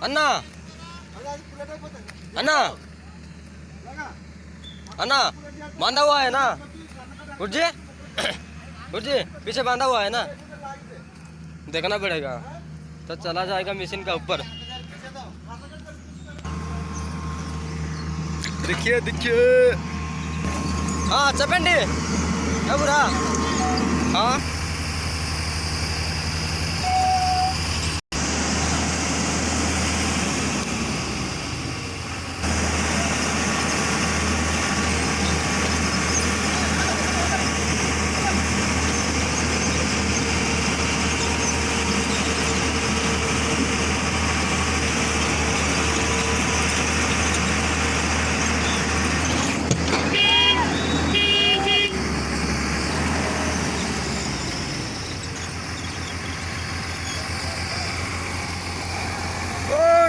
अन्ना अन्ना अन्ना बांधा हुआ है ना गुरुजी गुरुजी पीछे बांधा हुआ है ना देखना पड़ेगा तो चला जाएगा मशीन का ऊपर। देखिए देखिए हाँ चपेंडी है बुरा हाँ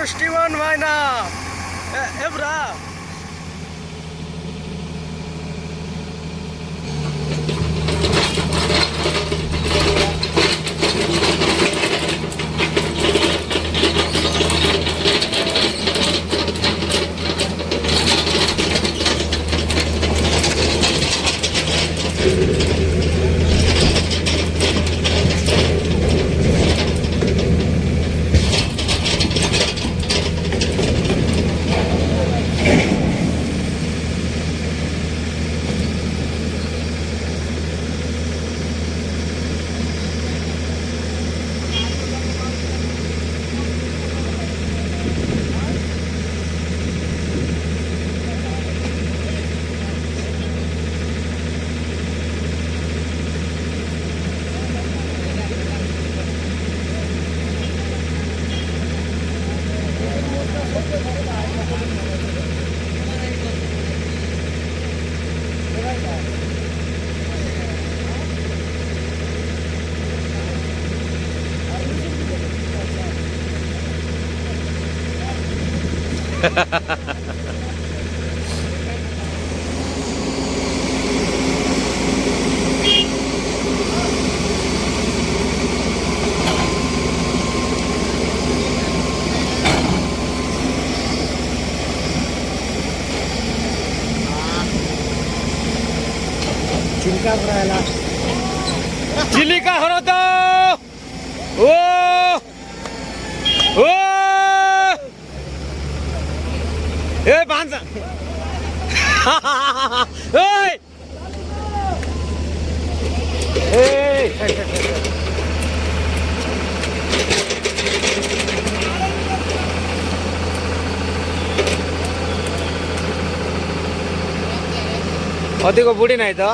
Steven Vaina Ebra चिलिका हरतो ओ ओ ए बांध ओय अधिक बुढ़ी नहीं तो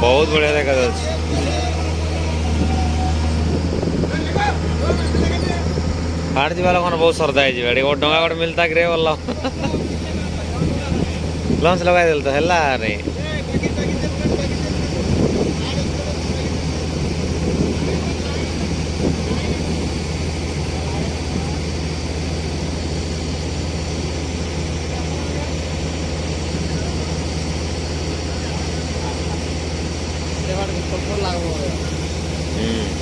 बहुत बढ़िया देखा हाट जी वाला बहुत श्रद्धा है जी डंगा गोटे मिलता कि बोल लंच लगा दिल तो है रे लागो